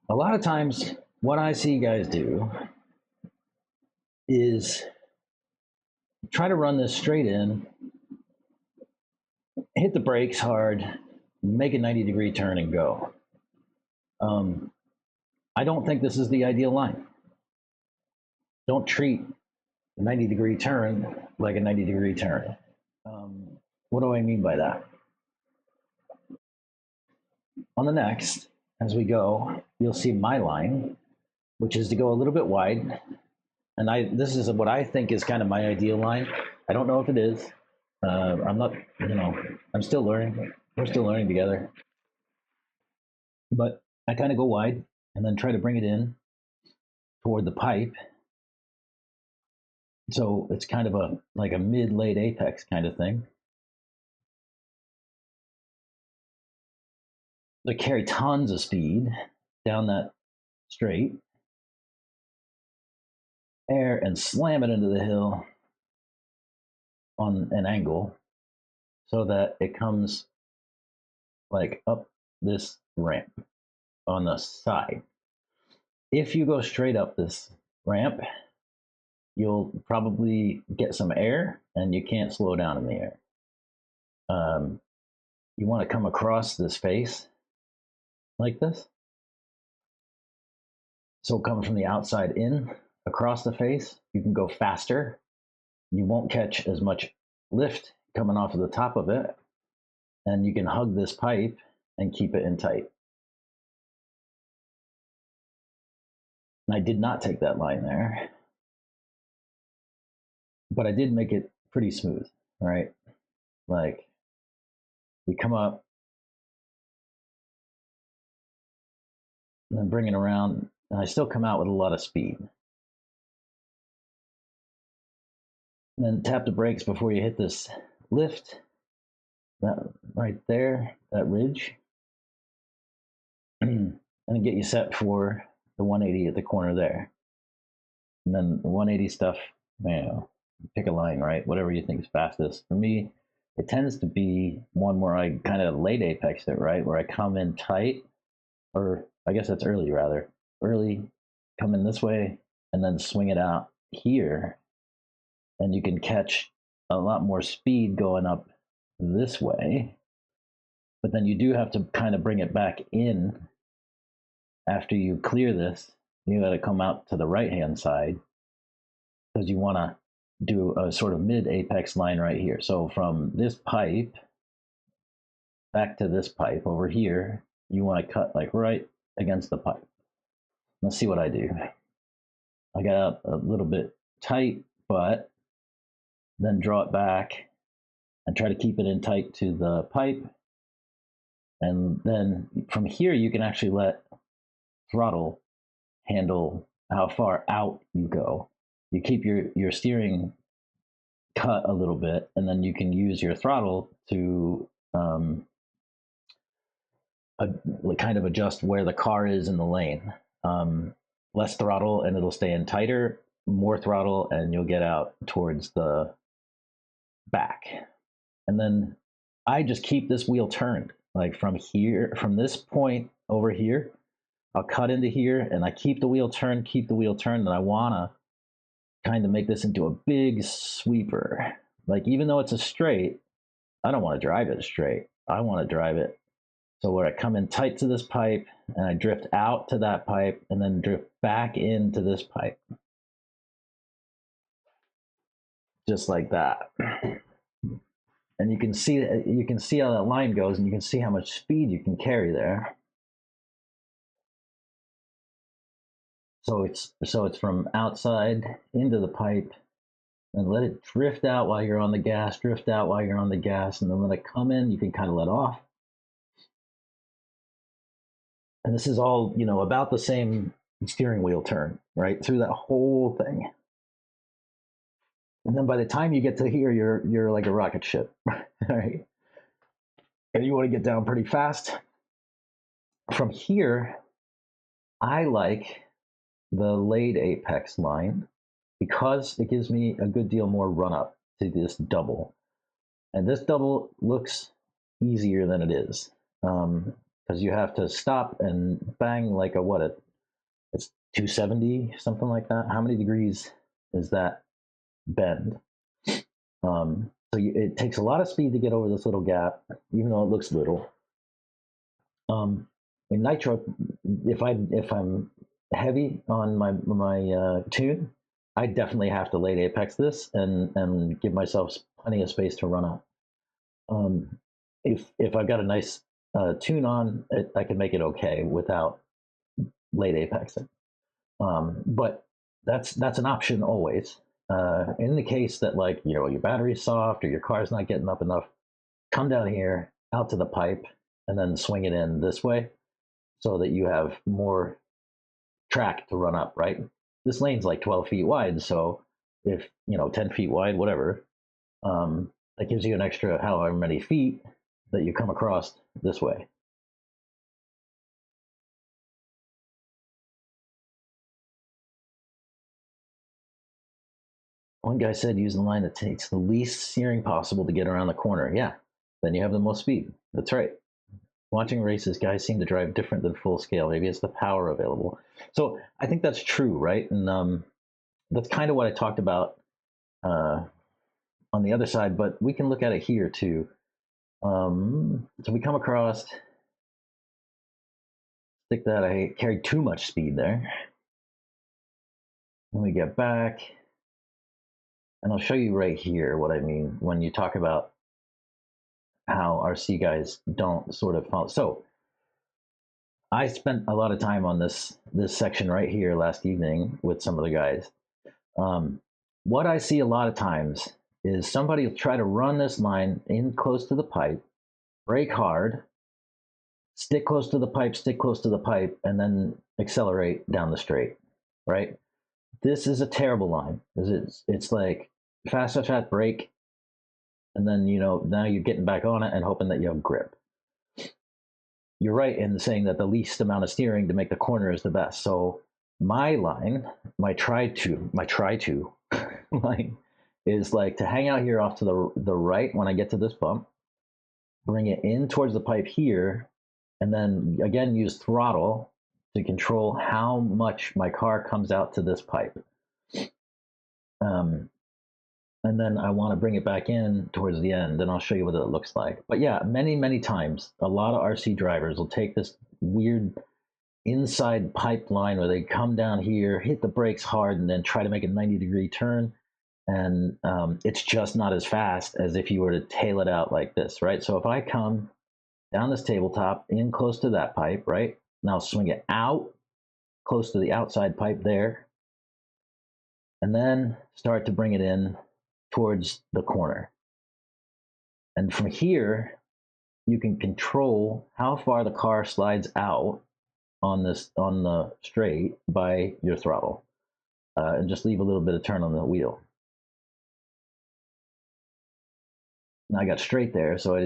A lot of times, what I see guys do is try to run this straight in, hit the brakes hard, make a 90-degree turn, and go. Um, I don't think this is the ideal line. Don't treat a 90-degree turn like a 90-degree turn. What do I mean by that? On the next, as we go, you'll see my line, which is to go a little bit wide. And this is what I think is kind of my ideal line. I don't know if it is. I'm not, I'm still learning. We're still learning together. But I kind of go wide and then try to bring it in toward the pipe. So it's kind of a mid-late apex kind of thing. They carry tons of speed down that straight, air, and slam it into the hill on an angle so that it comes like up this ramp on the side. If you go straight up this ramp, you'll probably get some air and you can't slow down in the air. You want to come across this face like this. So come from the outside in across the face. You can go faster. You won't catch as much lift coming off of the top of it. And you can hug this pipe and keep it in tight. And I did not take that line there, but I did make it pretty smooth, right? Like we come up and then bring it around, and I still come out with a lot of speed. And then tap the brakes before you hit this lift, that right there, that ridge, and get you set for the 180 at the corner there. And then the 180 stuff, pick a line, right? Whatever you think is fastest. For me, it tends to be one where I kind of late apex it, right? Where I come in tight, or I guess that's early rather. Early, come in this way, and then swing it out here. And you can catch a lot more speed going up this way. But then you do have to kind of bring it back in after you clear this. You got to come out to the right-hand side because you want to do a sort of mid-apex line right here. So from this pipe back to this pipe over here, you want to cut like right against the pipe. Let's see what I do. I got out a little bit tight, but then draw it back and try to keep it in tight to the pipe. And then from here, you can actually let throttle handle how far out you go. You keep your steering cut a little bit, and then you can use your throttle to kind of adjust where the car is in the lane. Less throttle and it'll stay in tighter, more throttle and you'll get out towards the back. And then I just keep this wheel turned, like from here, from this point over here, I'll cut into here and I keep the wheel turned, and I wanna kind of make this into a big sweeper. Like even though it's a straight, I don't want to drive it straight. I want to drive it so where I come in tight to this pipe and I drift out to that pipe and then drift back into this pipe. Just like that. And you can see how that line goes, and you can see how much speed you can carry there. So it's from outside into the pipe, and let it drift out while you're on the gas, and then let it come in. You can kind of let off. And this is all, about the same steering wheel turn, right? Through that whole thing. And then by the time you get to here, you're like a rocket ship, right? And you want to get down pretty fast. From here, I like the late apex line because it gives me a good deal more run up to this double. And this double looks easier than it is. because you have to stop and bang like it's 270, something like that. How many degrees is that bend? It takes a lot of speed to get over this little gap, even though it looks little. In nitro, if I'm heavy on my tune, I definitely have to late apex this and give myself plenty of space to run up. If I've got a nice tune on, I can make it okay without late apexing. But that's an option always. In the case that, like, your battery's soft or your car's not getting up enough, come down here out to the pipe and then swing it in this way so that you have more track to run up, right? This lane's like 12 feet wide, so if 10 feet wide, whatever, that gives you an extra however many feet that you come across this way. One guy said using the line that takes the least steering possible to get around the corner. Yeah, then you have the most speed. That's right. Watching races, guys seem to drive different than full scale. Maybe it's the power available. So I think that's true, right? And that's kind of what I talked about on the other side, but we can look at it here too. So we come across, stick that, I carried too much speed there. Then we get back, and I'll show you right here what I mean when you talk about how RC guys don't sort of follow. So I spent a lot of time on this section right here last evening with some of the guys. What I see a lot of times is somebody will try to run this line in close to the pipe, brake hard, stick close to the pipe, and then accelerate down the straight, right? This is a terrible line. It's like fast, brake, and then now you're getting back on it and hoping that you have grip. You're right in saying that the least amount of steering to make the corner is the best. So my line, my try to line is like to hang out here off to the right when I get to this bump, bring it in towards the pipe here, and then again use throttle to control how much my car comes out to this pipe. And then I want to bring it back in towards the end, and I'll show you what it looks like. But yeah, many times, a lot of RC drivers will take this weird inside pipeline where they come down here, hit the brakes hard, and then try to make a 90-degree turn. And it's just not as fast as if you were to tail it out like this, right? So if I come down this tabletop, in close to that pipe, right? Now swing it out, close to the outside pipe there, and then start to bring it in towards the corner. And from here, you can control how far the car slides out on the straight by your throttle, and just leave a little bit of turn on the wheel. Now I got straight there, so I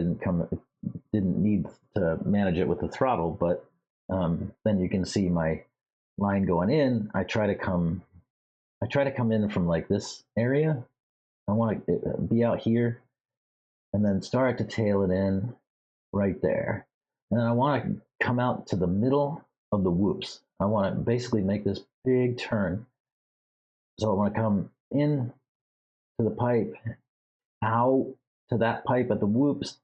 didn't need to manage it with the throttle, but then you can see my line going in. I try to come in from like this area. I want to be out here and then start to tail it in right there. And then I want to come out to the middle of the whoops. I want to basically make this big turn. So I want to come in to the pipe, out to that pipe at the whoops,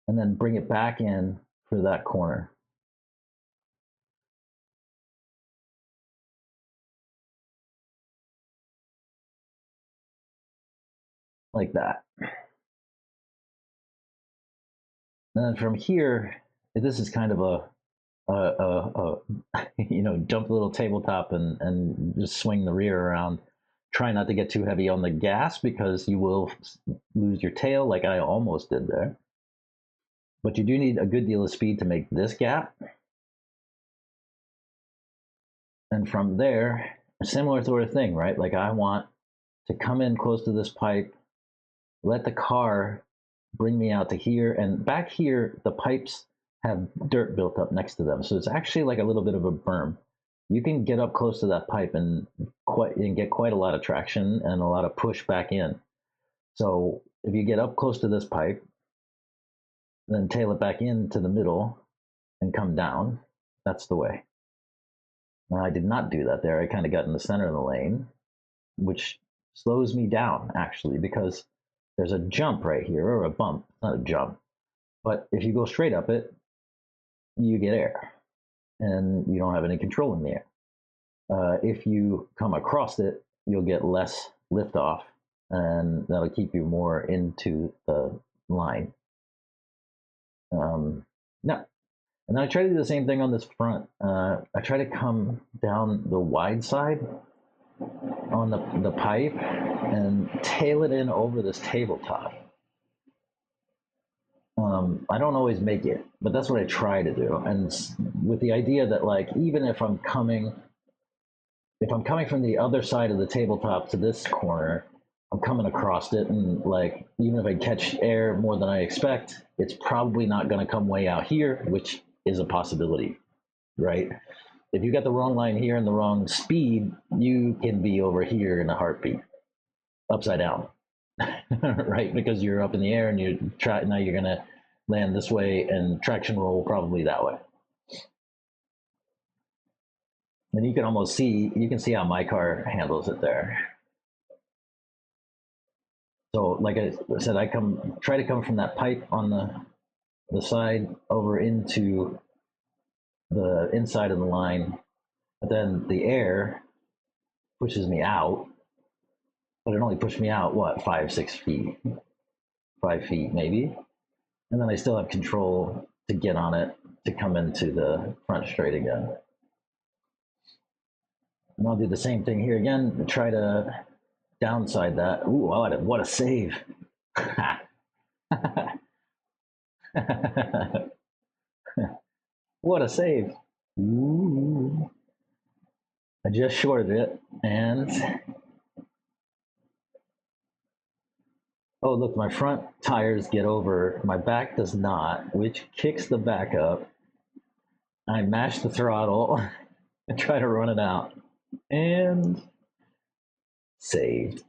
and then bring it back in for that corner. Like that. And then from here, this is kind of a jump a little tabletop and just swing the rear around. Try not to get too heavy on the gas because you will lose your tail like I almost did there. But you do need a good deal of speed to make this gap. And from there, a similar sort of thing, right? Like I want to come in close to this pipe, let the car bring me out to here, and back here, the pipes have dirt built up next to them. So it's actually like a little bit of a berm. You can get up close to that pipe and get quite a lot of traction and a lot of push back in. So if you get up close to this pipe, then tail it back into the middle, and come down. That's the way. Now, I did not do that there. I kind of got in the center of the lane, which slows me down actually because there's a jump right here, or a bump. It's not a jump. But if you go straight up it, you get air and you don't have any control in the air. If you come across it, you'll get less liftoff and that'll keep you more into the line. No. And then I try to do the same thing on this front. I try to come down the wide side on the pipe and tail it in over this tabletop. I don't always make it, but that's what I try to do. And with the idea that like, even if I'm coming from the other side of the tabletop to this corner, I'm coming across it, and like, even if I catch air more than I expect, it's probably not going to come way out here, which is a possibility, right? If you got the wrong line here and the wrong speed, you can be over here in a heartbeat, upside down, right? Because you're up in the air and now you're going to land this way and traction roll probably that way. And you can see how my car handles it there. So like I said, I try to come from that pipe on the side over into the inside of the line, but then the air pushes me out, but it only pushed me out, what, 5 feet, 5 feet maybe. And then I still have control to get on it to come into the front straight again. And I'll do the same thing here again, try to downside that. Ooh, what a save. What a save. Ooh. I just shorted it, and oh, look, my front tires get over, my back does not, which kicks the back up. I mash the throttle and try to run it out, and saved.